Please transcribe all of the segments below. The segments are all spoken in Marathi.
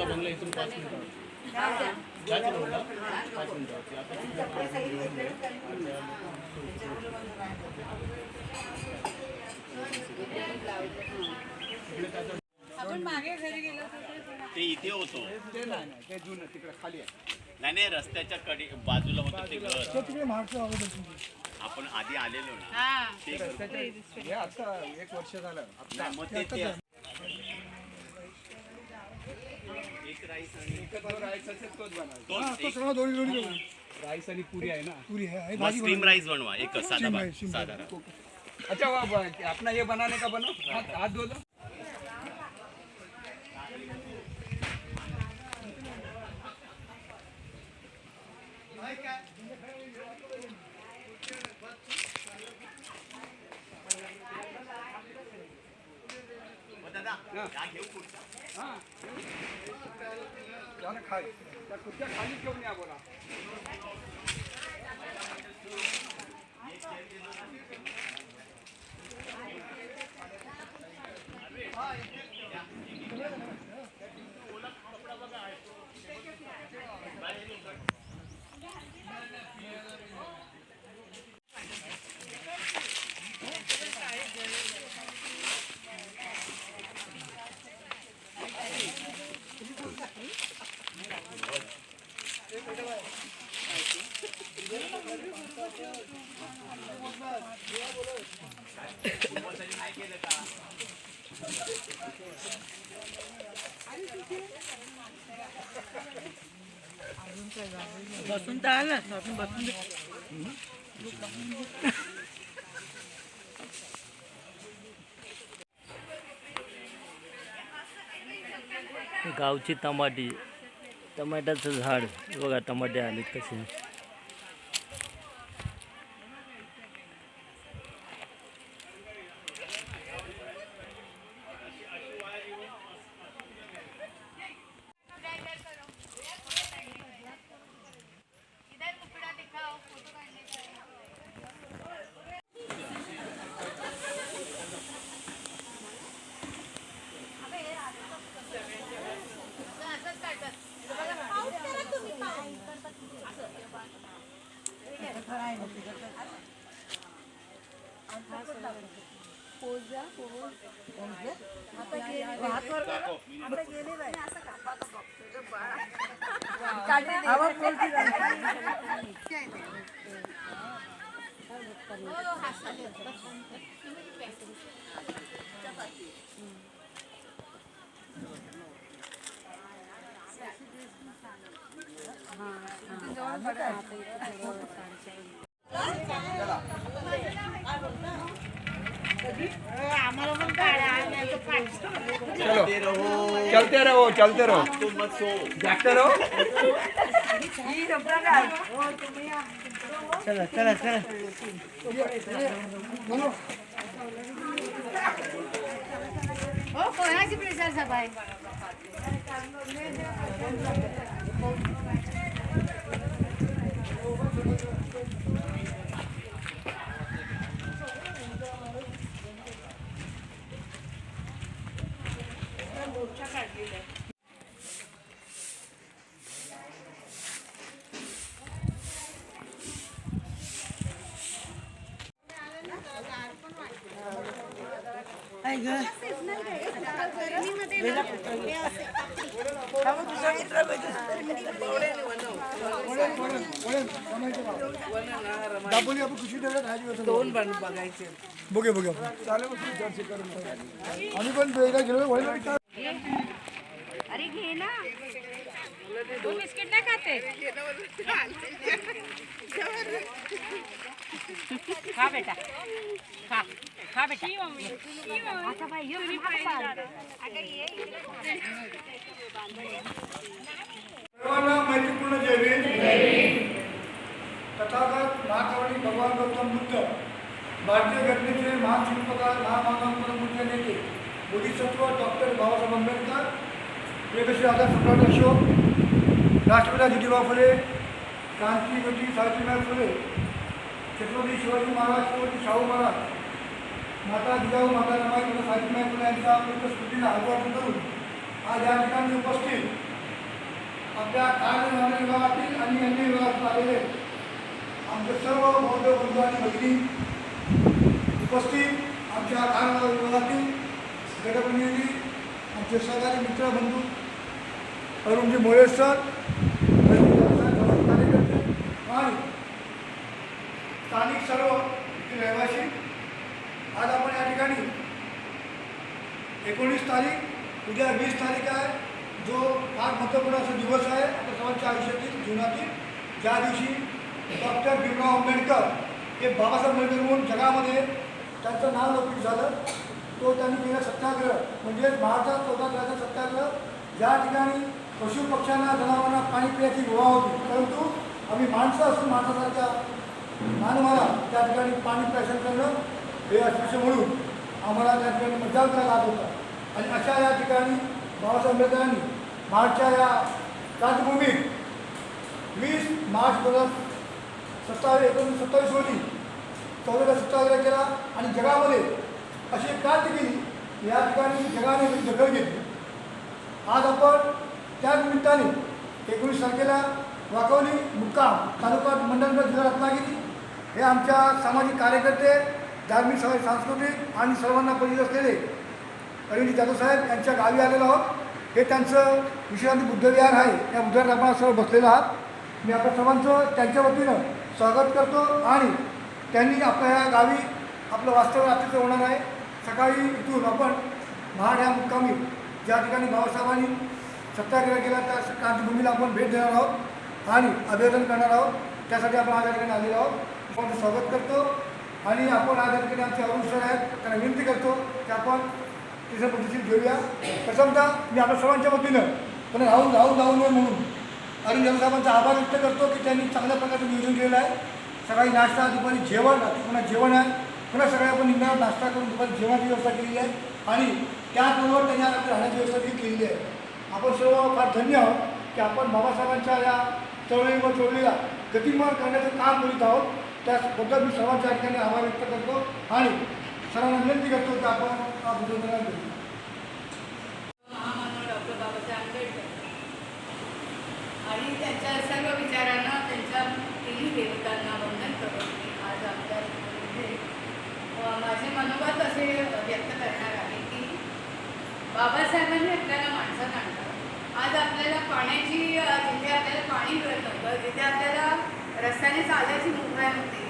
बंगला इथून 5 मिनिटं आपण मागे घरी गेलो ते इथे होतो ते नाही ते जुनं तिकडे खाली आहे. नाही रस्त्याच्या कडे बाजूला होतं ते घर. तिकडे मागचं अगोदर आपण आधी आलेलो ना ते घर. हे आता 1 वर्ष झालं आता. मग ते एक राईस आणि राईस असेल तोच बनवा. तोच राईस आणि पुरी आहे ना. पूरी है मग स्टीम राईस बनवा एक साधा साधारण. अच्छा वो अपना ये बनाने का बनो हाथ धो लो. त्या खुर्च्या खाली घेऊन या बोला. बसून तर आलं बसून गावची टमाटी टमाट्याचं झाड बघा टमाटे आले कसे. चलते रहो जागते रहो. चला चला चला. हो कोणाची प्रचार सभा आहे. दोन बघायचे बघे बघे चालेल आम्ही पण बेगा गेलो. अरे घे ना तू बिस्किट नाही खाते. खा बेटा खा खा बेटा. आता बाई सर्वांना मैत्रीपूर्ण जय भीम. तथागत महाकवी भगवान गौतम बुद्ध भारतीय घटनेचे महान शिल्पकार महामानव मुख्य नेते बोधिसत्व डॉक्टर बाबासाहेब आंबेडकर प्रियदर्शी आझाद सम्राट अशोक राष्ट्रपिता ज्योतिबा फुले क्रांतीज्योती सावित्रीबाई फुले छत्रपती शिवाजी महाराज, छत्रपती शाहू महाराज, माता जिजाऊ, माता रमाई, माता सावित्रीबाई फुले यांच्या अमृत स्मृतीला अभिवादन करून आज या ठिकाणी उपस्थित आपल्या कार्य विभागातील आणि अन्य विभागातून आलेले आमचे सर्व बौद्ध बंधू आणि भगिनी, उपस्थित आमच्या कार्य विभागातील गटप्रतिनिधी, आमचे सहकारी मित्र बंधू अरुणजी मोरे सर, कार्यकर्ते आणि स्थानिक सर्व रहिवासी, आज आपण या ठिकाणी 19 तारीख, उद्या 20 तारीख आहे, जो फार महत्त्वपूर्ण असा दिवस आहे आपल्या सर्वांच्या आयुष्यातील, जीवनातील, ज्या दिवशी डॉक्टर भीमराव आंबेडकर हे बाबासाहेब आंबेडकर म्हणून जगामध्ये त्यांचं नाव लौकिक झालं. तो त्यांनी केलेला सत्याग्रह म्हणजे भारतात 14 सत्याग्रह, ज्या ठिकाणी पशु पक्ष्यांना, जनावरांना पाणी पिण्याची गुहा होती, परंतु आम्ही माणसं असून माणसासारख्या मानवाला त्या ठिकाणी पाणी प्राशन करणं हे अस्पृश्य म्हणून आम्हाला त्या ठिकाणी मतदान करायला लागत होता. आणि अशा या ठिकाणी बाबासाहेब आंबेडकरांनी मार्चच्या या क्रांतिभूमीत 20 मार्च 1927 रोजी 14 सत्याग्रह केला आणि जगामध्ये अशी क्रांती केली, या ठिकाणी जगाने दखल घेतली. आज आपण त्या निमित्ताने 19 तारखेला वाकवली मुक्काम तालुका मंडणगड जिल्हा रत्नागिरी हे आमच्या सामाजिक कार्यकर्ते, धार्मिक सांस्कृतिक आणि सर्वांना परिचित असलेले अरविंद जाधव साहेब यांच्या गावी आलेलो आहोत. हे त्यांचं विश्रांती बुद्धविहार आहे, या बुद्धविहारात आपण सर्व बसलेलो आहात. मी आपल्या सर्वांचं त्यांच्या वतीनं स्वागत करतो आणि त्यांनी आपल्या या गावी आपलं वास्तव्य रात्रीचं होणार आहे. सकाळी इथून आपण महाड या मुक्कामी ज्या ठिकाणी बाबासाहेबांनी सत्याग्रह केला त्या क्रांतिभूमीला आपण भेट देणार आहोत आणि अभिवादन करणार आहोत. त्यासाठी आपण आज या ठिकाणी आलेलो आहोत. आपण स्वागत करतो आणि आपण आज या ठिकाणी आमचे अरुण सर आहेत, त्यांना विनंती करतो की आपण तिसऱ्या पद्धतीने घेऊया. प्रथमतः मी आपल्या सर्वांच्या वतीनं पण राहून नये म्हणून अरुण जाधव साहेबांचा आभार व्यक्त करतो की त्यांनी चांगल्या प्रकारचं नियोजन केलेलं आहे. सकाळी नाश्ता, दुपारी जेवण, रात्री पुन्हा जेवण आहे, पुन्हा सगळे आपण निघणार नाश्ता करून दुपारी जेवणाची व्यवस्था केलेली आहे आणि त्याचबरोबर त्यांनी आपली राहण्याची व्यवस्था देखील केलेली आहे. आपण सर्व फार धन्य आहोत की आपण बाबासाहेबांच्या या चळवळीवर चळवळीला गतिमान करण्याचं काम करीत आहोत. त्याबद्दल मी सर्वांच्या ठिकाणी आभार व्यक्त करतो आणि सर्वांना विनंती करतो की आपण हा बुद्धविहार घेऊ. महामानव डॉक्टर बाबासाहेब आंबेडकर आणि त्यांच्या सर्व विचारांना, त्यांच्या तिन्ही देवतांना वंदन करून मी आज आपल्या इथे माझे मनोगत असे व्यक्त करणार आहे की बाबासाहेबांनी आपल्याला माणसात आणलं. आज आपल्याला पाण्याची, जिथे आपल्याला पाणी मिळत नव्हतं, जिथे आपल्याला रस्त्याने चालायची मुभा नव्हती,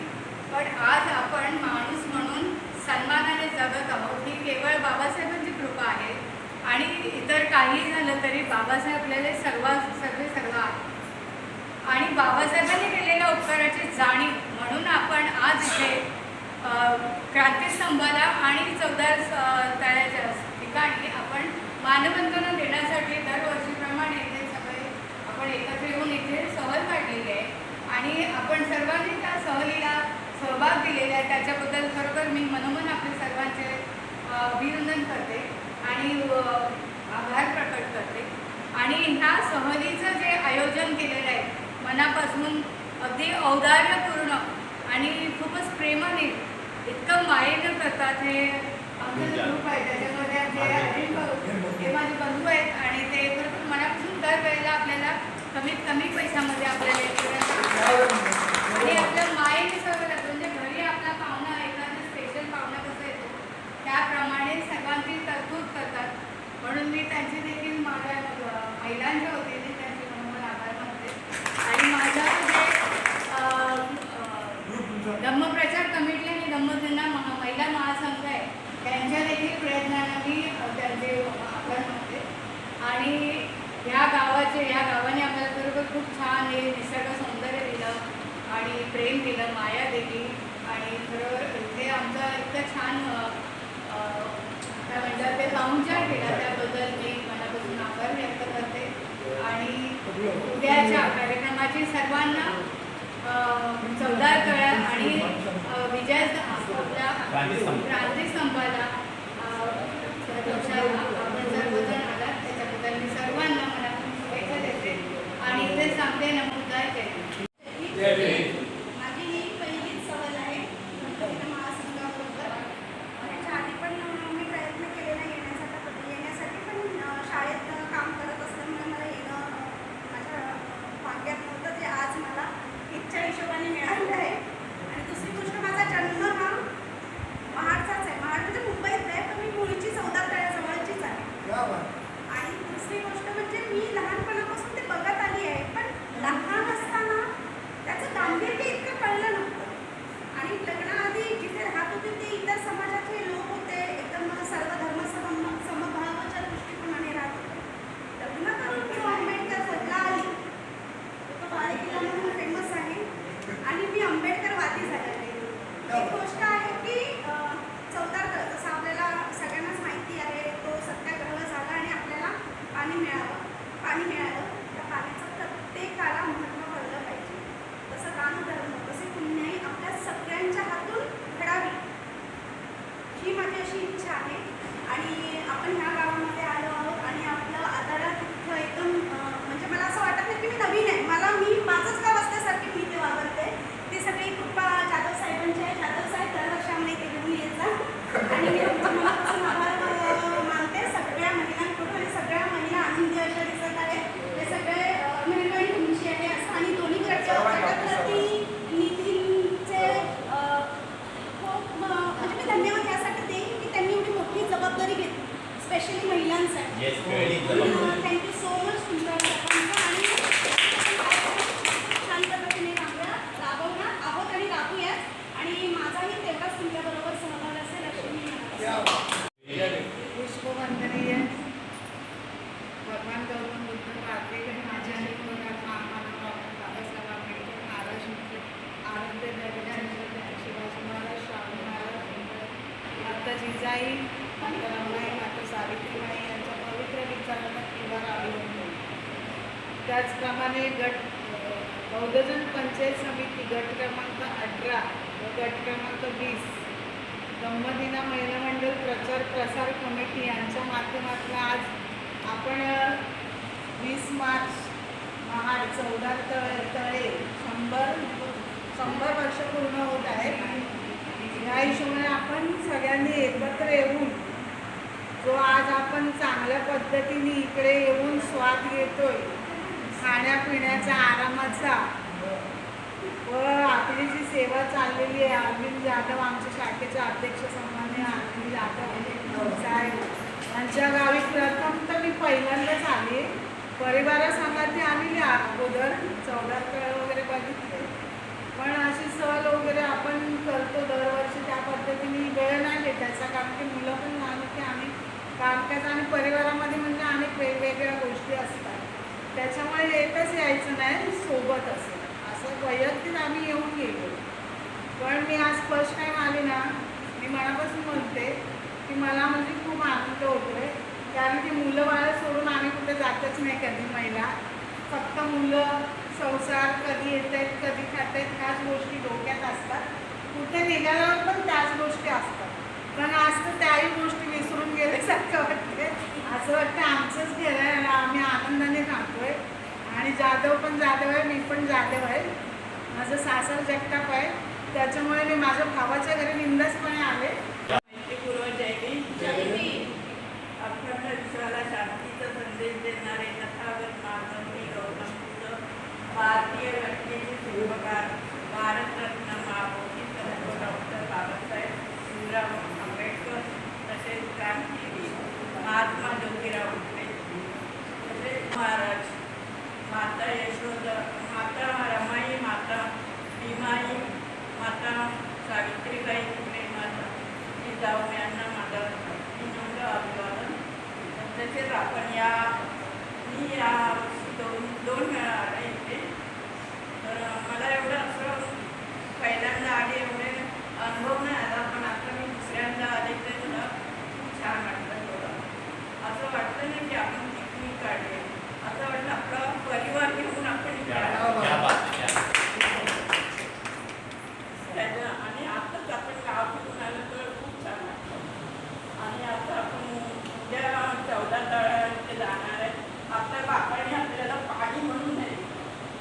पण आज आपण माणूस म्हणून सन्मानाने जगत आहोत. ही केवळ बाबासाहेबांची कृपा आहे आणि इतर काही झालं तरी बाबासाहेब आपल्याला सर्व आहे आणि बाबासाहेबांनी केलेल्या उपकाराची जाणीव म्हणून आपण आज इथे क्रांतीस्तंभाला आणि चौदार तळ्याच्या ठिकाणी आपण मानवंदना देण्यासाठी दरवर्षीप्रमाणे इथे सगळे आपण एकत्र येऊन इथे सहल काढलेली आहे आणि आपण सर्वांनी त्या सहलीला सहभाग दिलेला आहे. त्याच्याबद्दल खरोखर मी मनोमन आपले सर्वांचे अभिनंदन करते आणि आभार प्रकट करते. आणि ह्या सहलीचं जे आयोजन केलेलं आहे मनापासून अगदी औदार्यपूर्ण आणि खूपच प्रेमाने इतकं मायेनं करतात. हे आमचं ग्रुप आहे त्याच्यामध्ये हे माझे बंधू आहेत आणि ते खरोखर मनापासून दर वेळेला आपल्याला कमीत कमी पैशामध्ये आपल्याला आणि आपल्या मायेने सगळं लागतं. म्हणजे घरी आपला पाहुणा, एखादा स्पेशल पाहुणा कसा येतो त्याप्रमाणे सर्वांची तरतूद करतात. म्हणून मी त्यांची देखील माझ्या महिलांच्या वतीने त्यांचे मनोमन आभार मानते. आणि माझा जे धम्मप्रचार कमिटी आणि धम्मसेना महिला महासंघ आहे त्यांच्या देखील प्रयत्नांना मी त्यांचे आभार मानते. आणि ह्या गावाने आपल्याला बरोबर खूप छान हे निसर्ग सौंदर्य दिलं आणि प्रेम दिलं, माया दिली आणि खरं इथे आमचा इतकं छान काय म्हणतात ते पाहुणचार केला त्याबद्दल मी मनापासून आभार व्यक्त करते. आणि उद्याच्या कार्यक्रमाची सर्वांना चौदार तळ्या आणि विजय आपल्या क्रांतीस्तंभाला आपण सर्वजण आलात त्याच्याबद्दल मी सर्वांना मनापासून शुभेच्छा देते आणि इथे सांगते नमोदाय जय. माझी ही पहिलीच सहल आहे. क्रांती झालेली आहे. एक गोष्ट आहे की चौदार तळ, जसं आपल्याला सगळ्यांनाच माहिती आहे, तो सत्याग्रह झाला आणि आपल्याला पाणी मिळालं. त्या पाण्याचं प्रत्येकाला महत्त्व कळलं पाहिजे. तसं दानधर्म, तसे पुण्याही आपल्या सगळ्यांच्या हातून घडावी ही माझी अशी इच्छा आहे. आणि आपण ह्या गावामध्ये आलो आहोत आणि आपलं आदरात इथं एकदम म्हणजे मला असं वाटत नाही की मी नवीन आहे. मी माझंच गाव असल्यासारखी मी इथे वावरते. ती सगळी कृपा जाधव साहेबांची आहे. जाधव साहेब दरवर्षी आम्हाला इथे घेऊन यायचा आणि मी तुमच्या मनापासून आभार मानते सगळ्या महिलांकडून. आणि सगळ्या महिला आनंदी अशा दिसत आहे. हे सगळे मेहरबानी तुमची आहे असं. आणि दोन्ही गटाप्रती नितीनचे खूप म्हणजे मी धन्यवाद यासाठी देईन की त्यांनी एवढी मोठी जबाबदारी घेतली, स्पेशली महिलांसाठी. थँक्यू सो मच तुमच्या सर्वांचं. आणि छान पद्धतीने राबवणार आहोत आणि राबूया. आणि माझाही तेवढाच तुमच्याबरोबर सहभाग असेल अशी मी पुष्पवंदनीय भगवान गौतम बुद्ध, भारतीय माझे अनेक प्रकार आम्हाला डॉक्टर बाबासाहेब आंबेडकर, महाराज आरोग्य दर्जा, शिवाजी महाराज, शाहू महाराज, माता जिजाई, माता रमाई, माता सावित्रीबाई यांच्या पवित्र विचारांना किंवा अभिनंदन. त्याचप्रमाणे बौद्धजन पंचायत समिती गट क्रमांक 18 व गट क्रमांक 20 ब्रह्मदिना महिला मंडळ प्रचार प्रसार कमिटी यांच्या माध्यमातून आज आपण 20 मार्च महाड चौदार तळे 100 वर्ष पूर्ण होत आहेत. या हिशोबाने आपण सगळ्यांनी एकत्र येऊन जो आज आपण चांगल्या पद्धतीने इकडे येऊन स्वाद घेतोय खाण्यापिण्याचा, आरामाचा, व आपली जी सेवा चाललेली आहे, अरविंद जाधव आमच्या शाखेचे अध्यक्ष सन्माननीय अरविंद जाधव साहेब यांच्या गावी प्रथम तर मी पहिल्यांदाच आली. परिवारासंगाती आलेली अगोदर 14 तळ वगैरे बघितले, पण अशी सहल वगैरे आपण करतो दरवर्षी त्या पद्धतीने वेळ नाही भेटायचा, कारण की मुलं पण लहान होती. आम्ही कामकाज आणि परिवारामध्ये म्हणजे अनेक वेगवेगळ्या गोष्टी असतात, त्याच्यामुळे एकच यायचं नाही, सोबत असं वैयक्तिक आम्ही येऊन गेलो. पण मी आज फर्स्ट टाईम आले ना, मी मनापासून म्हणते की मला म्हणजे खूप आनंद होतो आहे, कारण की मुलं बाळं सोडून आम्ही कुठे जातच नाही कधी. महिला फक्त मुलं, संसार, कधी येत आहेत कधी खात आहेत ह्याच गोष्टी डोक्यात असतात. कुठे निघाल्यावर पण त्याच गोष्टी असतात, पण आज तर त्याही गोष्टी विसरून गेल्यासारखं वाटते. असं वाटतं आमचंच घर आहे आणि आम्ही आनंदाने राहतोय. आणि जाधव पण जाधव आहे, मी पण जाधव आहे, माझं सासर जगताप आहे, त्याच्यामुळे मी माझ्या भावाच्या घरी बिनधास्तपणे आले. पूर्व जय अखंड विश्वाला शांतीचा संदेश देणारे तथागत मानवी गौतम बुद्ध, भारतीय घटनेचे शिल्पकार, भारतरत्न महामोठी सर्व डॉक्टर बाबासाहेब भीमराव आंबेडकर, तसेच क्रांतीवीर महात्मा ज्योतिराव फुले, तसेच महाराज, माता यशोदा, माता रमाई, माता भीमाई, माता सावित्रीबाई फुले, माता जिजाऊ यांना माझा विनम्र अभिवादन. तसेच आपण मी या दोन वेळा आले इथे, तर मला एवढं असं पहिल्यांदा आले एवढे अनुभव नाही आला, पण आता मी दुसऱ्यांदा आले ते मला खूप छान वाटतं. थोडं असं वाटतं नाही की आपण पिकनिक काढले, असं वाटतं आपला परिवार घेऊन आपण आणि आताच आपण गाव फिरून आलं तर खूप छान वाटतं. आणि आता आपण उद्या 14 तळ्यामध्ये जाणार आहे. आपल्या बापाने आपल्याला पाणी म्हणून नाही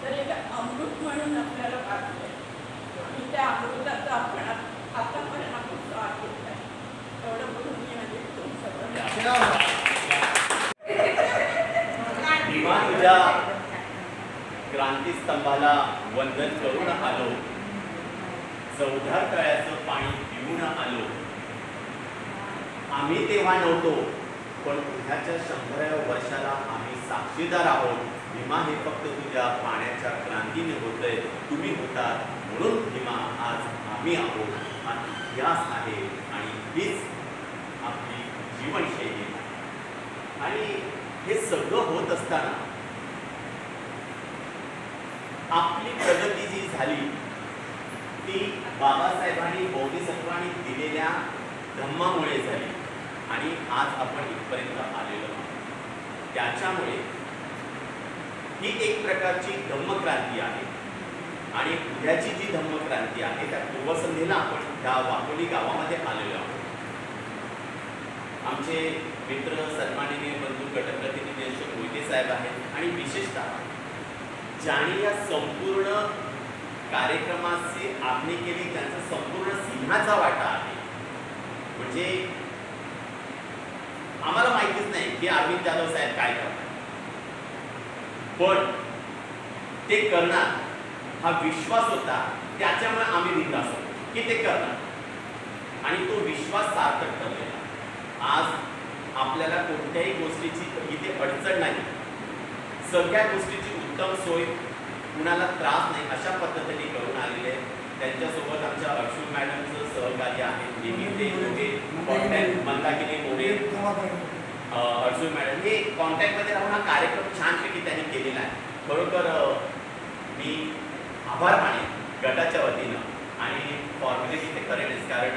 तर एक अमृत म्हणून आपल्याला पाहिजे, आणि त्या अमृताचं आपण आतापर्यंत आपण स्वाद घेत आहे. एवढं बोलून मी म्हणजे भीमा तुझ्या क्रांतीस्तंभाला वंदन करून आलो, 14 तळ्याचं पाणी पिऊन आलो. आम्ही तेव्हा नव्हतो, पण उद्याच्या 100व्या वर्षाला आम्ही साक्षीदार आहोत. भीमा हे फक्त तुझ्या पाण्याच्या क्रांतीने होतंय, तुम्ही होतात म्हणून भीमा आज आम्ही आहोत. हा इतिहास आहे आणि हीच आपली जीवनशैली. आणि हे सगळं होत असताना आपली प्रगती जी झाली ती ती बाबासाहेबांनी बोधिसत्वांनी दिलेल्या धम्मामुळे झाली आणि आज आपण इथपर्यंत आलेलो आहोत. त्याच्यामुळे ही एक प्रकारची धम्मक्रांती आहे आणि उद्याची जी धम्मक्रांती आहे त्या पूर्वसंध्येला आपण त्या वाकोली गावामध्ये आलेलो आहोत. आमचे मित्र सन्माननीय बंधू गटप्रतिनिधी अशोक मोहिते साहेब आहेत आणि विशेषतः ज्यांनी या संपूर्ण कार्यक्रमाची आखणी केली त्यांचा संपूर्ण सिंहाचा वाटा आहे. म्हणजे आम्हाला माहितीच नाही की अरविंद जाधव साहेब काय करतात, पण ते करणार हा विश्वास होता. त्याच्यामुळे आम्ही रिंग असतो की ते करणार आणि तो विश्वास सार्थक ठरलेला. आज आपल्याला कोणत्याही गोष्टीची इथे अडचण नाही, सगळ्या गोष्टीची उत्तम सोय, कुणाला त्रास नाही अशा पद्धतीने करून आलेले. त्यांच्यासोबत आमच्या अर्शू मॅडमचं सहकार्य आहे. नेहमी कॉन्टॅक्ट मंदाकिनी मोरे, अर्शू मॅडम हे कॉन्टॅक्टमध्ये राहून हा कार्यक्रम छानपैकी त्यांनी केलेला आहे. खरोखर मी आभार मानेन गटाच्या वतीनं आणि फॉर्मॅलिटी ते करेनच, कारण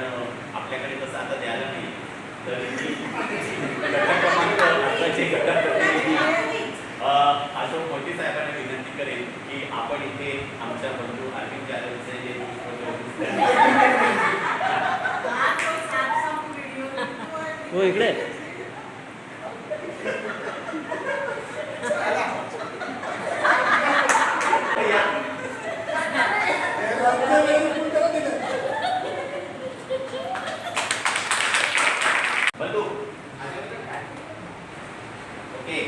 आपल्याकडे तसं आता द्यायला नाही. तर मी गट क्रमांक अशोक मोहिते साहेबांना विनंती करेन की आपण इथे आमच्या बंधू अरविंद जाधवचे जे हो इकडे बंधू ओके.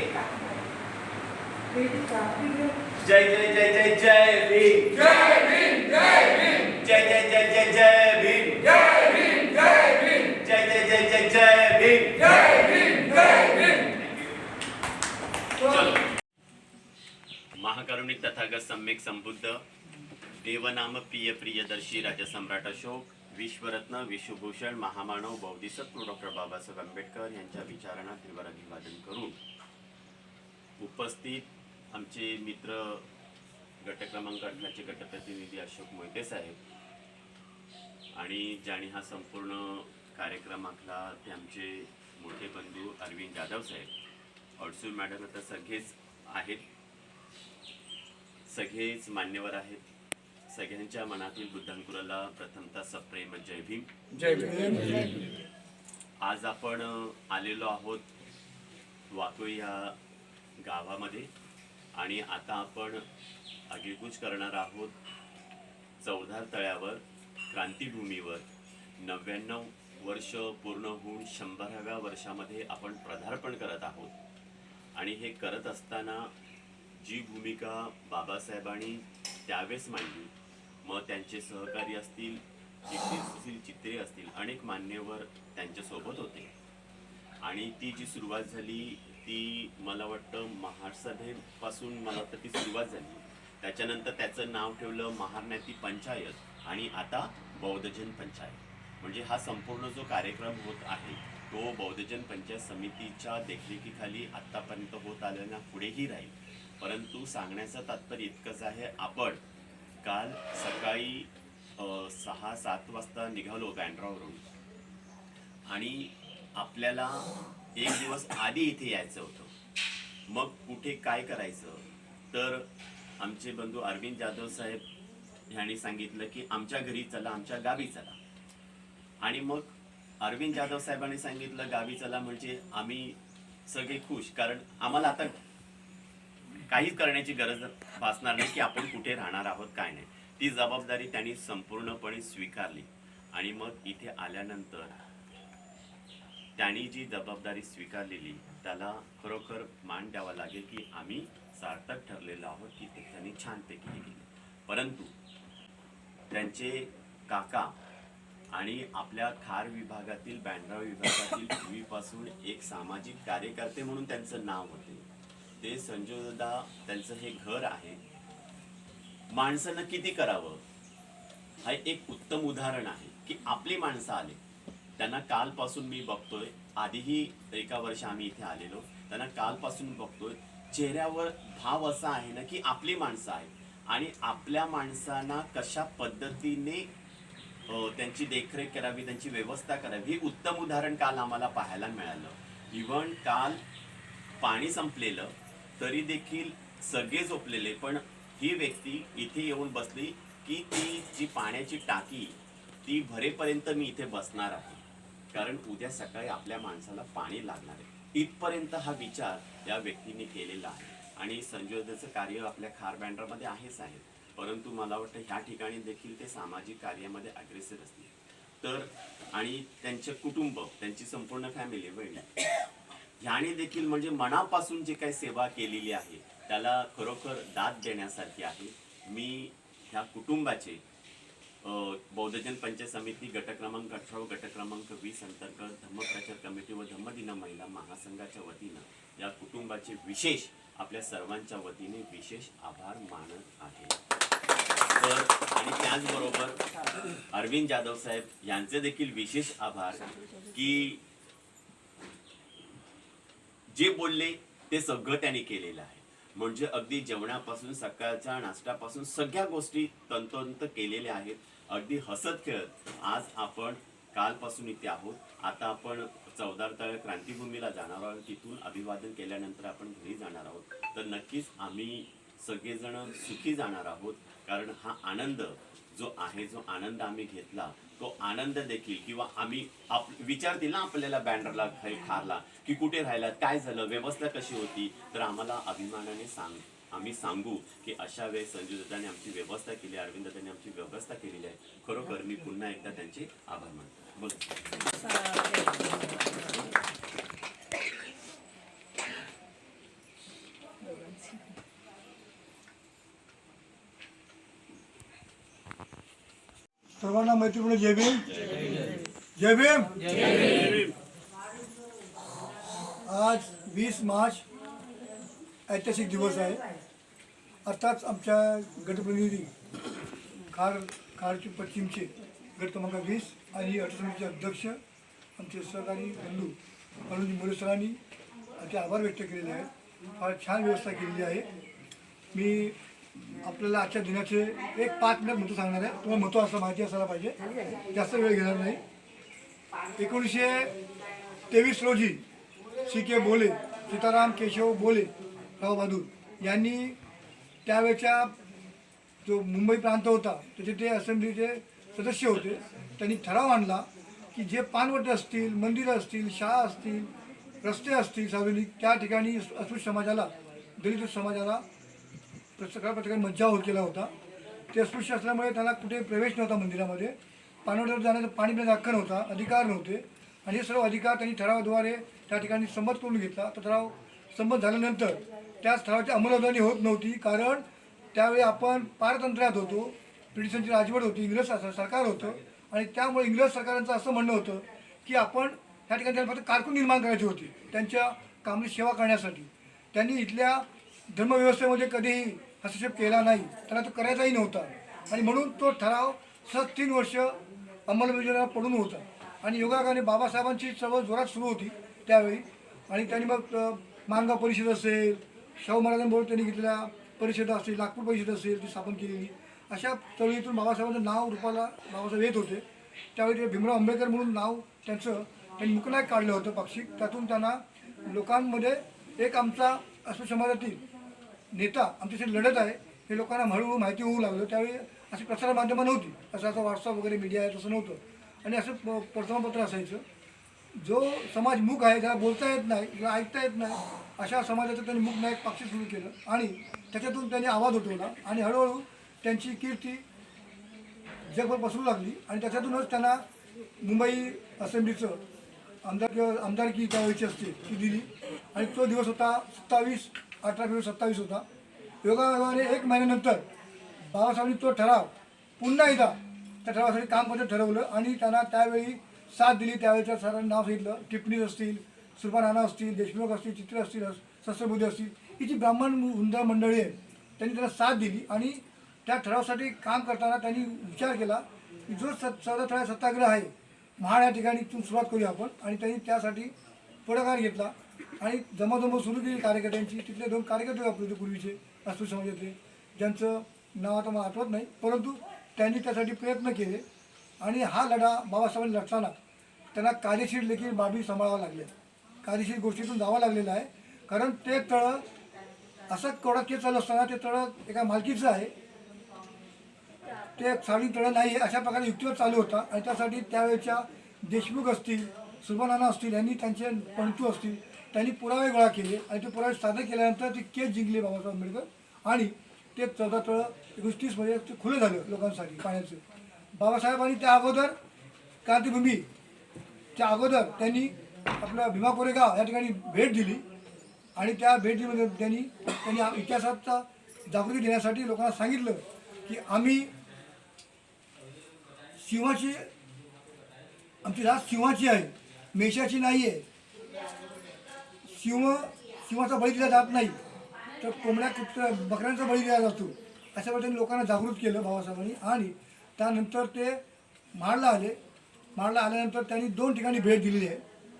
जय जय जय जय जय भीम, जय भीम जय भीम, जय जय जय जय जय भीम, जय भीम जय भीम, जय जय जय जय जय भीम, जय भीम जय भीम. महाकरुणिक तथागत सम्यक संबुद्ध देवनाम प्रिय प्रियदर्शी राजसम्राट अशोक, विश्वरत्न विश्वभूषण महामानव बोधिसत्व डॉक्टर बाबासाहेब आंबेडकर यांच्या विचारांना तीव्र अभिवादन करून उपस्थित आमचे मित्र गट क्रमांक 18चे गटप्रतिनिधी अशोक मोहिते साहेब आणि ज्यांनी हा संपूर्ण कार्यक्रम आखला ते आमचे मोठे बंधू अरविंद जाधव साहेब, अर्शू मॅडम आता सगळेच आहेत, सगळेच मान्यवर आहेत. सगळ्यांच्या मनातील बुद्धांकुराला प्रथमतः सप्रेम जय भीम. जय भीम. आज आपण आलेलो आहोत वाकोई या गावामध्ये आणि आता आपण आगेकूच करणार आहोत चौधार तळ्यावर क्रांतीभूमीवर. 99 वर्ष पूर्ण होऊन 100व्या वर्षामध्ये आपण पदार्पण करत आहोत आणि हे करत असताना जी भूमिका बाबासाहेबांनी त्यावेळेस मांडली, मग त्यांचे सहकारी असतील, चित्रे असतील, अनेक मान्यवर त्यांच्यासोबत होते आणि ती जी सुरुवात झाली ती मला वाटतं महासभेपासून मला वाटतं ती सुरुवात झाली. त्याच्यानंतर त्याचं नाव ठेवलं महाज्ञाती पंचायत आणि आता बौद्धजन पंचायत. म्हणजे हा संपूर्ण जो कार्यक्रम होत आहे तो बौद्धजन पंचायत समितीच्या देखरेखीखाली आत्तापर्यंत होत आलेला पुढेही राहील. परंतु सांगण्याचं तात्पर्य इतकंच आहे, आपण काल सकाळी 6-7 वाजता निघालो बँड्रावरून आणि आपल्याला एक दिवस आधी इथे यायचं होतं. मग कुठे काय करायचं, तर आमचे बंधू अरविंद जाधव साहेब यांनी सांगितलं की आमच्या घरी चला, आमच्या गावी चला. आणि मग अरविंद जाधव साहेबांनी सांगितलं गावी चला म्हणजे आम्ही सगळे खुश, कारण आम्हाला आता काहीच करण्याची गरज भासणार नाही की आपण कुठे राहणार आहोत काय नाही. ती जबाबदारी त्यांनी संपूर्णपणे स्वीकारली आणि मग इथे आल्यानंतर त्यांनी जी जबाबदारी स्वीकारलेली त्याला खरोखर मान द्यावा लागेल की आम्ही सार्थक ठरलेलो आहोत की ते त्यांनी छानपैकी हे केले. परंतु त्यांचे काका आणि आपल्या खार विभागातील बँड्रा विभागातील पूर्वीपासून एक सामाजिक कार्यकर्ते म्हणून त्यांचं नाव होते. ते संजोदा त्यांचं हे घर आहे. माणसानं किती करावं हा एक उत्तम उदाहरण आहे की आपली माणसं आले त्यांना कालपासून मी बघतोय, आधीही एका वर्ष आम्ही इथे आलेलो, त्यांना कालपासून बघतोय चेहऱ्यावर भाव असा आहे ना की आपली माणसं आहेत आणि आपल्या माणसांना कशा पद्धतीने त्यांची देखरेख करावी, त्यांची व्यवस्था करावी, हे उत्तम उदाहरण काल आम्हाला पाहायला मिळालं. इव्हन काल पाणी संपलेलं तरी देखील सगळे झोपलेले, पण ही व्यक्ती इथे येऊन बसली की ती जी पाण्याची टाकी ती भरेपर्यंत मी इथे बसणार आहे, कारण उद्या सकाळी आपल्या माणसाला पाणी लागणार आहे. इथपर्यंत हा विचार या व्यक्तीने केलेला आहे. आणि संजोदचं कार्य आपल्या खार बँडरमध्ये आहेच आहे, परंतु मला वाटतं ह्या ठिकाणी देखील ते सामाजिक कार्यामध्ये अग्रेसर असतील. तर आणि त्यांचे कुटुंब, त्यांची संपूर्ण फॅमिली वडील ह्याने देखील म्हणजे मनापासून जे काही सेवा केलेली आहे त्याला खरोखर दाद देण्यासारखी आहे. मी ह्या कुटुंबाचे बौद्धजन पंचायत समिती गट क्रमांक 18 गट क्रमांक 20 अंतर्गत धम्मप्रचार कमिटी व धम्मदिन महिला महासंघाच्या वतीनं या कुटुंबाचे विशेष आपल्या सर्वांच्या वतीने विशेष आभार मानत आहे. तर आणि त्याचबरोबर अरविंद जाधव साहेब यांचे देखील विशेष आभार की जे बोलले ते सगळं त्यांनी केलेलं आहे. म्हणजे अगदी जेवणापासून सकाळच्या नाश्त्यापासून सगळ्या गोष्टी तंतोतंत केलेल्या आहेत. अगदी हसत खेळत आज आपण कालपासून इथे आहोत. आता आपण चौदार तळ क्रांतीभूमीला जाणार आहोत. तिथून अभिवादन केल्यानंतर आपण घरी जाणार आहोत. तर नक्कीच आम्ही सगळेजण सुखी जाणार आहोत, कारण हा आनंद जो आहे, जो आनंद आम्ही घेतला तो आनंद देखील किंवा आम्ही विचारतील ना आपल्याला बँडरला खारला की कुठे राहिलात, काय झालं, व्यवस्था कशी होती, तर आम्हाला अभिमानाने आम्ही सांगू की अशा वेळेस संजू दादांनी आमची व्यवस्था केली, अरविंद दादांनी आमची व्यवस्था केलेली आहे. खरोखर मी पुन्हा एकदा त्यांचे आभार मानतो. बोल. सर्वांना मैत्रीपूर्ण जय भीम. जय भीम. आज 20 मार्च ऐतिहासिक दिवस आहे. आताच आमच्या गटप्रतिनिधी खारचे पश्चिमचे गट क्रमांक 20 आणि अर्थसमितीचे अध्यक्ष आमचे सहकारी बंधू अरुणजी मोरे सरांनी आमचे आभार व्यक्त केलेले आहेत. फार छान व्यवस्था केलेली आहे. मी आपल्याला आजच्या दिनाचे एक 5 मिनिट महत्त्व सांगणार आहे. तुम्हाला महत्त्व असं माहिती असायला पाहिजे, जास्त वेळ घेणार नाही. 1923 रोजी C.K. बोले, सीताराम केशव बोले, राव बहादूर यांनी त्यावेळेच्या जो मुंबई प्रांत होता त्याचे ते असेंब्लीचे सदस्य होते. त्यांनी ठराव आणला की जे पानवटे असतील, मंदिरं असतील, शाळा असतील, रस्ते असतील सार्वजनिक, त्या ठिकाणी अस्पृश्य समाजाला, दलित समाजाला सगळ्या प्रकारे मज्जाव केला होता. ते अस्पृश्य असल्यामुळे त्यांना कुठे प्रवेश नव्हता मंदिरामध्ये, पानवट्यावर जाण्याचं पाणी पिण्याचा हक्क नव्हता, अधिकार नव्हते. आणि हे सर्व अधिकार त्यांनी ठरावाद्वारे त्या ठिकाणी संमत करून घेतला. तो ठराव संमत झाल्यानंतर त्या ठरावाची अंमलबजावणी होत नव्हती, कारण त्यावेळी आपण पारतंत्र्यात होतो, ब्रिटिशांची राजवट होती, इंग्रज सरकार होतं. आणि त्यामुळे इंग्रज सरकारांचं असं म्हणणं होतं की आपण त्या ठिकाणी त्यांना फक्त कारकून निर्माण करायचे होते त्यांच्या कामाची सेवा करण्यासाठी. त्यांनी इथल्या धर्मव्यवस्थेमध्ये कधीही हस्तक्षेप केला नाही, त्यांना तो करायचाही नव्हता. आणि म्हणून तो ठराव सतत 3 वर्ष अंमलबजावणीला पडून होता. आणि योगायोगाने बाबासाहेबांची चळवळ जोरात सुरू होती त्यावेळी. आणि त्यांनी मग मानगाव परिषद असेल, शाहू महाराजांबरोबर त्यांनी घेतलेल्या परिषदा असतील, नागपूर परिषद असेल ती स्थापन केलेली, अशा चळवळीतून बाबासाहेबांचं नाव रूपाला बाबासाहेब येत होते. त्यावेळी ते भीमराव आंबेडकर म्हणून नाव त्यांनी मुकनायक काढलं होतं पाक्षिक. त्यातून त्यांना लोकांमध्ये एक आमचा अस्पृश्य समाजातील नेता आमच्याशी लढत आहे हे लोकांना हळूहळू माहिती होऊ लागलं. त्यावेळी अशी प्रसार माध्यमं नव्हती, असं व्हॉट्सअप वगैरे मीडिया आहे तसं नव्हतं. आणि असं वर्तमानपत्र असायचं. जो समाज मूक आहे, ज्याला बोलता येत नाही, ज्याला ऐकता येत नाही, अशा समाजाचं त्यांनी मूकनायक पाक्षिक सुरू केलं. आणि त्याच्यातून त्यांनी आवाज उठवला आणि हळूहळू त्यांची कीर्ती जगभर पसरू लागली. आणि त्याच्यातूनच त्यांना मुंबई असेंब्लीचं आमदारकी त्यावेळीची असते ती दिली. आणि तो दिवस होता 18 फेब्रुवारी 27 होता. योगायोगाने 1 महिन्यानंतर बाबासाहेबांनी तो ठराव पुन्हा एकदा त्या ठरावासाठी काम करायचं ठरवलं. आणि त्यांना त्यावेळी साथ दिली. त्यावेळेच्या सरांनी नाव सांगितलं, टिप्पणीस असतील, सुरपा नाना असतील, देशमुख असतील, चित्र असतील, सहस्त्रबुद्धे असतील, ही जी ब्राह्मण हुंदा मंडळी आहे त्यांनी त्यांना साथ दिली. आणि त्या ठरावासाठी काम करताना त्यांनी विचार केला की जो 14 सत्याग्रह आहे महाड या ठिकाणी इथून सुरुवात करूया आपण. आणि त्यांनी त्यासाठी पुढाकार घेतला आणि जमाजमा सुरू केली कार्यकर्त्यांची. तिथले 2 कार्यकर्ते वापरले पूर्वीचे अस्पृश्य समाजातले, ज्यांचं नाव आता मला आठवत नाही, परंतु त्यांनी त्यासाठी प्रयत्न केले. आणि हा लढा बाबासाहेबांनी लढताना त्यांना कायदेशीर देखील बाबी सांभाळावं लागल्या, कायदेशीर गोष्टीतून जावं लागलेलं आहे. कारण ते तळं असं कोर्टात केस चालू असताना ते तळं एका मालकीचं आहे, ते सार्वजनिक तळं नाही आहे अशा प्रकारे युक्तीवर चालू होता. आणि त्यासाठी त्यावेळेच्या देशमुख असतील, सुभानाना असतील, यांनी त्यांचे पंतू असतील, त्यांनी पुरावे गोळा केले आणि ते पुरावे सादर केल्यानंतर ती केस जिंकली बाबासाहेब आंबेडकर आणि ते 14 तळं 1930 मध्ये ते खुलं झालं लोकांसाठी पाण्याचं. बाबासाहेबांनी त्या अगोदर क्रांतिभूमीच्या अगोदर त्यांनी आपलं भीमा कोरेगाव या ठिकाणी भेट दिली आणि त्या भेटीमध्ये त्यांनी इतिहासाचा जागृती देण्यासाठी लोकांना सांगितलं की आम्ही सिंहाची, आमची रात सिंहाची आहे, मेषाची नाही आहे. सिंहाचा बळी दिला जात नाही, तर कोंबड्या बकऱ्यांचा बळी दिला जातो. अशा पद्धतीने लोकांना जागृत केलं बाबासाहेबांनी. आणि त्यानंतर ते महाडला आले. महाडला आल्यानंतर त्यांनी 2 ठिकाणी भेट दिलेली आहे,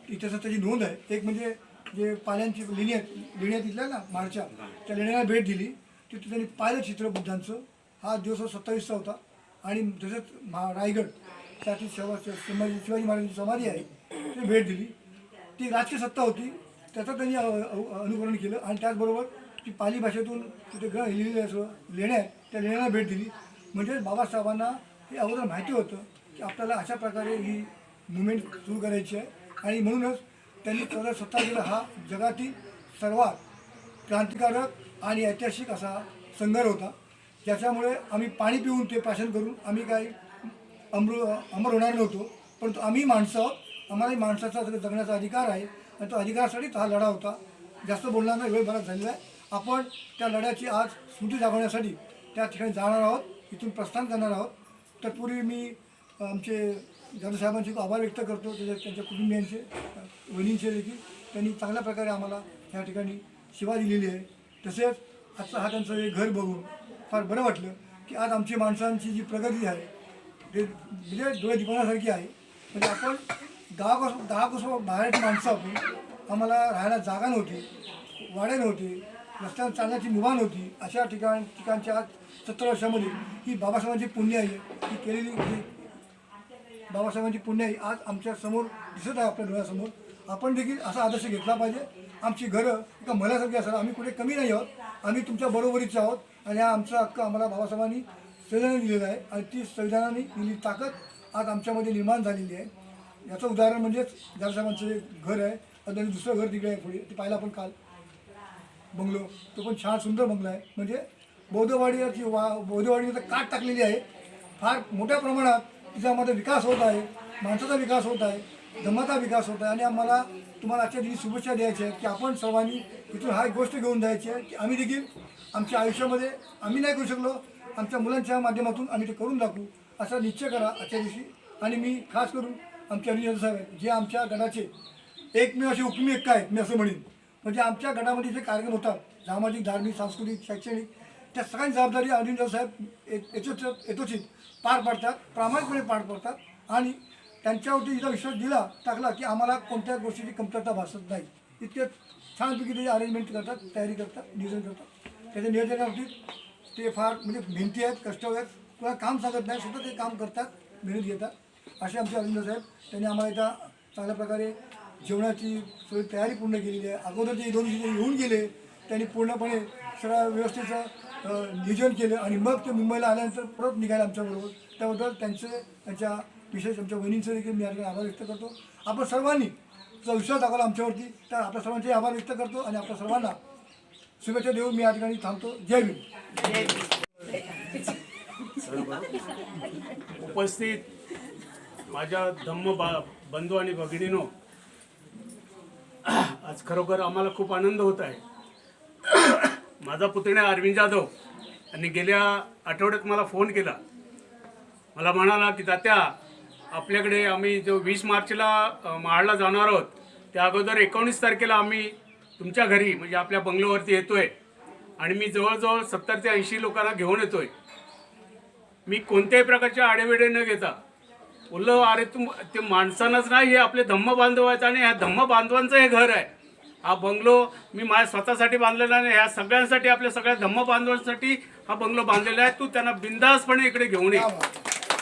इतिहासात त्याची नोंद आहे. एक म्हणजे जे पाल्यांची लेण्या तिथल्या ना महाडच्या, त्या लेण्याला भेट दिली. तिथे त्यांनी पाहिलं चित्र बुद्धांचं. हा दिवस 27चा होता. आणि तसंच रायगड त्याची शिवाजी महाराजांची समाधी आहे, ती भेट दिली. ती राजकीय सत्ता होती, त्याचं त्यांनी अनुकरण केलं. आणि त्याचबरोबर ती पाली भाषेतून तिथे लिहिलेलं असं लेण्या आहेत, त्या लेण्याला भेट दिली. म्हणजे बाबासाहेबांना हे अगोदर माहिती होतं की आपल्याला अशा प्रकारे ही मुवमेंट सुरू करायची आहे. आणि म्हणूनच त्यांनी 1427 हा जगातील सर्वात क्रांतिकारक आणि ऐतिहासिक असा संघर्ष होता, ज्याच्यामुळे आम्ही पाणी पिऊन ते प्राशन करून आम्ही काही अमर होणार नव्हतो. परंतु आम्ही माणसं आहोत, आम्हाला माणसाचा जगण्याचा अधिकार आहे आणि तो अधिकारासाठीच हा लढा होता. जास्त बोलण्याचा वेळ बराच झालेला आहे. आपण त्या लढ्याची आज स्मृती जागवण्यासाठी त्या ठिकाणी जाणार आहोत, इथून प्रस्थान करणार आहोत. तत्पूर्वी मी आमचे जाधवसाहेबांचे आभार व्यक्त करतो, त्यांच्या कुटुंबियांचे, वहिनींचे देखील. त्यांनी चांगल्या प्रकारे आम्हाला या ठिकाणी सेवा दिलेली आहे. तसेच आजचं हा त्यांचं एक घर बघून फार बरं वाटलं की आज आमची माणसांची जी प्रगती आहे ते म्हणजे डोळे दिपवण्यासारखी आहे. म्हणजे आपण गावापासून बाहेरची माणसं आपण, आम्हाला राहायला जागा नव्हती, वाडे नव्हते, रस्त्यावर चालण्याची मुभा नव्हती. अशा ठिकाणच्या आज 70 वर्षामध्ये ही बाबासाहेबांची पुण्याई आहे, ही केलेली बाबासाहेबांची पुण्याई आज आमच्या समोर दिसत आहे, आपल्या डोळ्यासमोर. आपण देखील असा आदर्श घेतला पाहिजे. आमची घरं एका मलासारखी असाल, आम्ही कुठे कमी नाही आहोत, आम्ही तुमच्या बरोबरीचे आहोत. आणि हा आमचा हक्क आम्हाला बाबासाहेबांनी संविधानाने दिलेला आहे आणि ती संविधानाने दिलेली ताकद आज आमच्यामध्ये निर्माण झालेली आहे. याचं उदाहरण म्हणजेच जाधवसाहेबांचं जे घर आहे, आणि दुसरं घर तिकडे आहे पुढे, ते पाहिलं आपण काल बंगलो, तो पण छान सुंदर बंगला आहे. म्हणजे बौद्धवाडीमध्ये काट टाकलेली आहे. फार मोठ्या प्रमाणात तिच्यामध्ये विकास होत आहे, माणसाचा विकास होत आहे, धर्माचा विकास होत आहे. आणि आम्हाला तुम्हाला आजच्या दिवशी शुभेच्छा द्यायच्या आहेत की आपण सर्वांनी इथून हा एक गोष्ट घेऊन द्यायची आहे की आम्ही देखील आमच्या आयुष्यामध्ये आम्ही नाही करू शकलो, आमच्या मुलांच्या माध्यमातून आम्ही ते करून दाखवू असा निश्चय करा आजच्या दिवशी. आणि मी खास करून आमचे अनिल साहेब आहेत, जे आमच्या गटाचे एकमेव असे उपमी एक आहेत, मी असं म्हणेन. म्हणजे आमच्या गटामध्ये जे कार्यक्रम होतात, सामाजिक, धार्मिक, सांस्कृतिक, शैक्षणिक, त्या सगळ्यांची जबाबदारी अनिल साहेब यथोचित पार पाडतात, प्रामाणिकपणे पार पाडतात. आणि त्यांच्यावरती इथं विश्वास टाकला की आम्हाला कोणत्या गोष्टीची कमतरता भासत नाही. इतके छानपैकी त्याची अरेंजमेंट करतात, तयारी करतात, नियोजन करतात. त्याच्या नियोजनाबाबतीत ते फार म्हणजे मेहनती आहेत, कष्टाळू आहेत, किंवा काम सांगत नाही, स्वतः ते काम करतात, मेहनत घेतात. असे आमचे अरविंद साहेब, त्यांनी आम्हाला इथं चांगल्या प्रकारे जेवणाची सोयी तयारी पूर्ण केलेली आहे. अगोदर ते 2 दिवशी येऊन गेले, त्यांनी पूर्णपणे सगळ्या व्यवस्थेचं नियोजन केलं आणि मग ते मुंबईला आल्यानंतर परत निघाले आमच्याबरोबर. त्याबद्दल त्यांच्या विशेष आमच्या वहिनींचं देखील मी आभार व्यक्त करतो. आपण सर्वांनी जो विश्वास दाखवला आमच्यावरती, तर आपल्या सर्वांचे आभार व्यक्त करतो आणि आपल्या सर्वांना शुभेच्छा देऊन मी या ठिकाणी थांबतो. जय भीम. उपस्थित माझ्या धम्म बंधू आणि भगिनीनो, आज खरोखर आम्हाला खूप आनंद होत आहे. माझा पुतण्या अरविंद जाधव यांनी गेल्या आठवड्यात मला फोन केला. मला म्हणाला की तात्या, आपल्याकडे आम्ही जो 20 मार्चला महाडला जाणार आहोत, त्या अगोदर 19 तारखेला आम्ही तुमच्या घरी म्हणजे आपल्या बंगलोवरती येतोय आणि मी जवळजवळ 70 ते 80 लोकांना घेऊन येतोय. मी कोणत्याही प्रकारच्या आडेवेडे न घेता बोललो, अरे ते माणसांनाच नाही, हे आपले धम्म बांधव आहेत आणि ह्या धम्म बांधवांचं हे घर आहे. हा बंगलो मी माझ्या स्वतःसाठी बांधलेला नाही, ह्या सगळ्यांसाठी, आपल्या सगळ्या धम्म बांधवांसाठी हा बंगलो बांधलेला आहे. तू त्यांना बिंदासपणे इकडे घेऊन ये.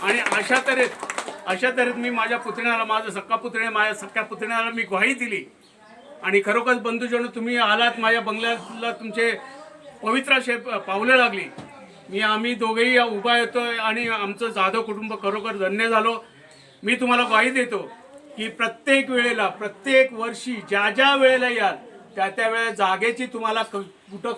आणि अशा तऱ्हेत मी माझ्या पुतण्याला, माझा सक्का पुतण्या, माझ्या सख्या पुतण्याला मी ग्वाही दिली. आणि खरोखर बंधूजन तुम्ही आलात माझ्या बंगल्याला, तुमचे पवित्र असे पावलं लागली. आम्ही दोघेही उभा येतोय आणि आमचं जाधव कुटुंब खरोखर धन्य झालो. मी तुम्हाला ग्वाही देतो की प्रत्येक वेळेला, प्रत्येक वर्षी ज्या ज्या वेळेला याल त्या वेळेला जागेची तुम्हाला कुठं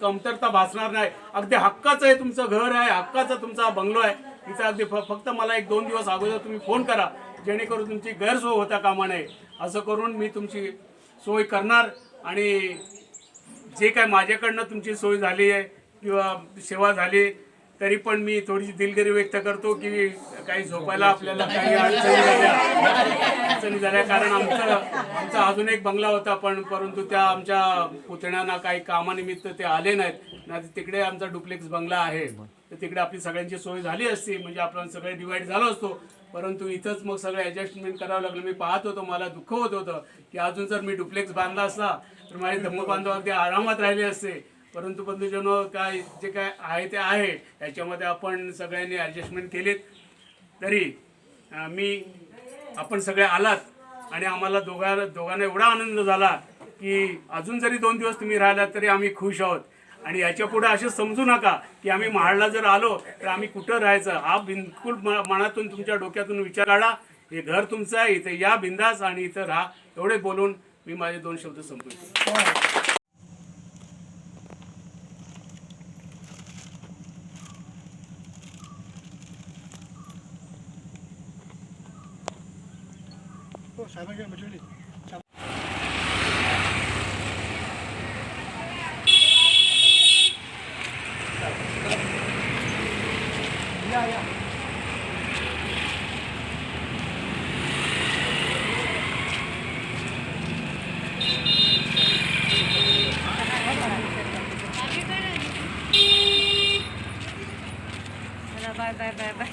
कमतरता भासणार नाही. अगदी हक्काचं आहे तुमचं घर आहे, हक्काचा तुमचा बंगलो आहे. इथं अगदी फक्त मला 1-2 दिवस अगोदर तुम्ही फोन करा, जेणेकरून तुमची गैरसोय होता कामा नये. असं करून मी तुमची सोय करणार. आणि जे काय माझ्याकडनं तुमची सोय झाली आहे किंवा सेवा झाली तरी पण मी थोडीशी दिलगिरी व्यक्त करतो की काही झोपायला आपल्याला काही अडचणी झाल्या. कारण आमचा अजून एक बंगला होता, परंतु त्या आमच्या पुतण्यांना काही कामानिमित्त ते आले नाहीत ना. तिकडे आमचा डुप्लेक्स बंगला आहे, तर तिकडे आपली सगळ्यांची सोय झाली असती, म्हणजे आपण सगळे डिवाईड झालो असतो. परंतु इथंच मग सगळं ॲडजस्टमेंट करावं लागलं. मी पाहत होतो, मला दुःख होत होतं की अजून जर मी डुप्लेक्स बांधला असता तर माझे धम्मबांधव अगदी आरामात राहिले असते. परंतु बंधूजनो, काय जे काय आहे ते आहे, याच्यामध्ये आपण सगळ्यांनी ॲडजस्टमेंट केलीत. तरी आपण सगळे आलात आणि आम्हाला दोघांना एवढा आनंद झाला की अजून जरी 2 दिवस तुम्ही राहिलात तरी आम्ही खुश आहोत. आणि याच्या पुढे असं समजू नका की आम्ही महाडला जर आलो तर आम्ही कुठं राहायचं. हा बिलकुल मनातून, तुमच्या डोक्यातून विचार काढा. हे घर तुमचं आहे, इथं या बिंदास आणि इथं राहा. एवढे बोलून मी माझे 2 शब्द संपवतो. साहेबांच्या भेटली. या बाय.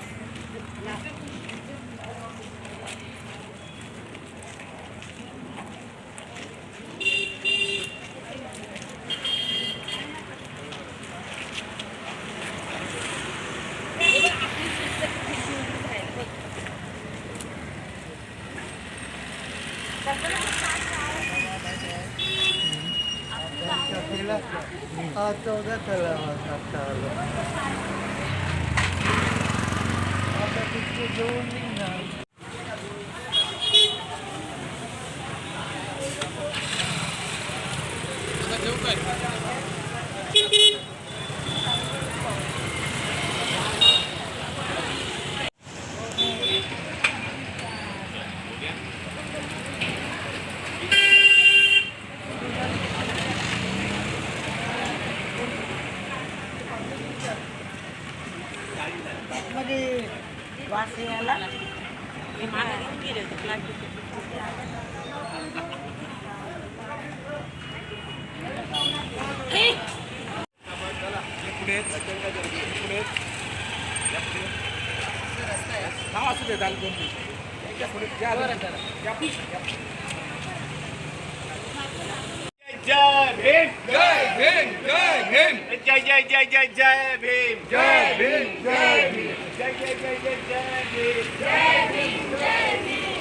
जय भीम, जय भीम, जय भीम, जय जय जय जय जय भीम, जय भीम, जय भीम, जय जय जय जय जय भीम, जय भीम, जय भीम,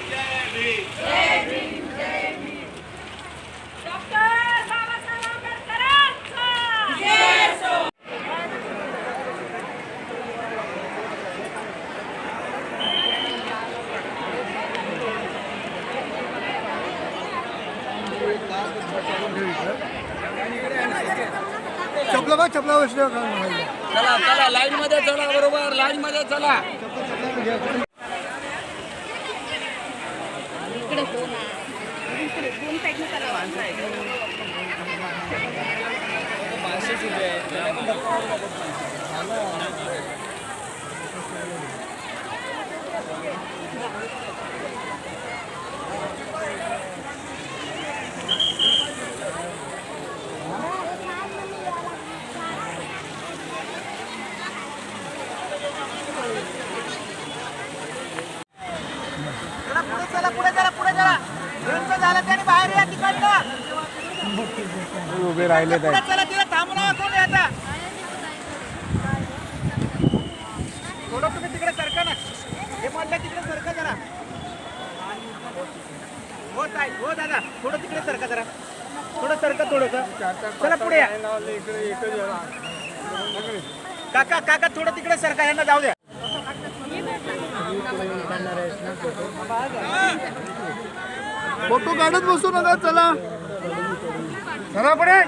जय भीम, जय भीम. डॉक्टर बाबासाहेब आंबेडकरांचा जय असो. चपला बसल्या चला लाईन मध्ये चला, बरोबर लाईन मध्ये चला. उभे राहिले थांबून थोडं तुम्ही सरका जरा थोडं सरका थोडंसं चला पुढे या काका काका थोडं तिकडे सरका यांना जाऊ द्या फोटो काढत बसू नका चला चला पुढे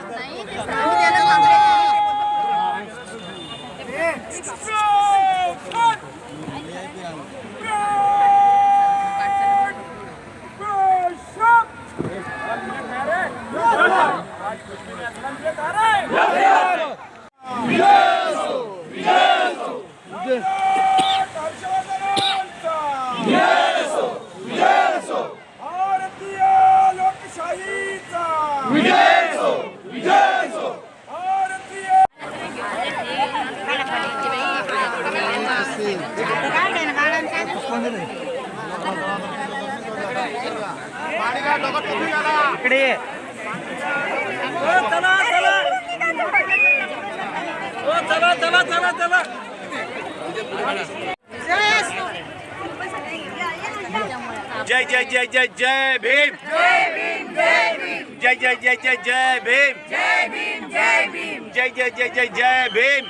भारतीय लोकशाहीचा विजय असो विजय असो भारतीय इकडे ये. चला चला चला चला चला जय जय जय जय जय भीम जय जय जय जय जय भीम जय जय जय जय जय भीम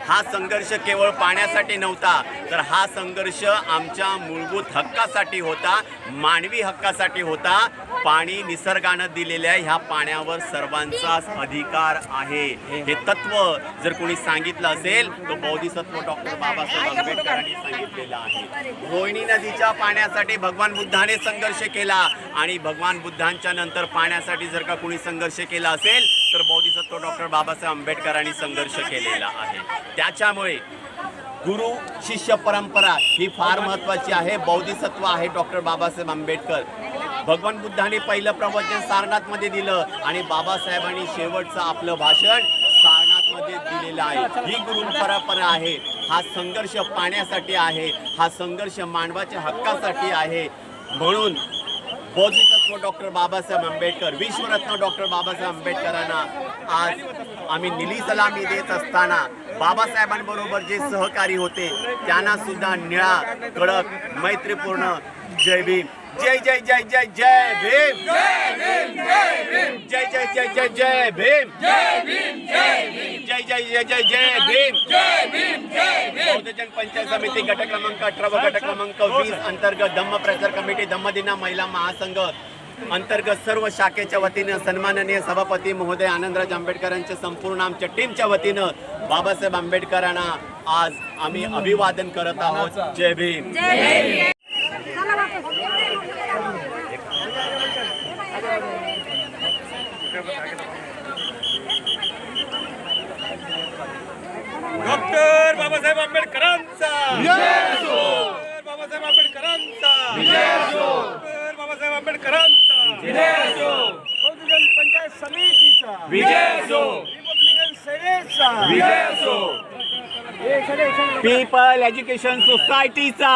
हा संघर्ष केवळ पाण्यासाठी नव्हता तर हा संघर्ष आमच्या मूलभूत हक्कासाठी होता मानवी हक्कासाठी होता पाणी निसर्गानं दिलेल्या ह्या पाण्यावर सर्वांचाच अधिकार आहे हे तत्व जर कोणी सांगितलं असेल तर बोधिसत्व डॉक्टर बाबासाहेब आंबेडकरांनी सांगितलेलं आहे रोहिणी नदीच्या पाण्यासाठी भगवान बुद्धाने संघर्ष केला आणि भगवान बुद्धांच्या नंतर पाण्यासाठी जर का कोणी संघर्ष केला असेल तर बोधिसत्व डॉक्टर बाबासाहेब आंबेडकरांनी संघर्ष केलेला आहे त्याच्यामुळे गुरु शिष्य परंपरा ही फार महत्त्वाची आहे बोधिसत्व आहे डॉक्टर बाबासाहेब आंबेडकर भगवान बुद्धांनी पहिलं प्रवचन सारनाथमध्ये दिलं आणि बाबासाहेबांनी शेवटचं आपलं भाषण सारनाथमध्ये दिलेलं आहे ही गुरु परंपरा आहे हा संघर्ष पाण्यासाठी आहे हा संघर्ष मानवाच्या हक्कासाठी आहे म्हणून बोधिसत्व डॉक्टर बाबासाहेब आंबेडकर विश्वरत्न डॉक्टर बाबासाहेब आंबेडकरांना आज आम्ही निली सलामी देत असताना बाबासाहेबांबरोबर जे सहकारी होते त्यांना सुद्धा निळा कडक मैत्रीपूर्ण जय भीम जय जय जय जय जय भीम जय जय जय जय जय भीम जय जय जय जय जय भीम बहुजन पंचायत समिती गट क्रमांक 18 व गट क्रमांक 20 अंतर्गत धम्म प्रचार कमिटी धम्मदिना महिला महासंघ अंतर्गत सर्व शाखेच्या वतीनं सन्माननीय सभापती महोदय आनंदराज आंबेडकरांच्या संपूर्ण आमच्या टीमच्या वतीनं बाबासाहेब आंबेडकरांना आज आम्ही अभिवादन करत आहोत जय भीम डॉक्टर बाबासाहेब आंबेडकरांचा डॉक्टर बाबासाहेब आंबेडकरांचा डॉक्टर बाबासाहेब आंबेडकरांचा बहुजन पंचायत समितीचा रिपब्लिकन सेनेचा पीपल एज्युकेशन सोसायटीचा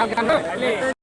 चला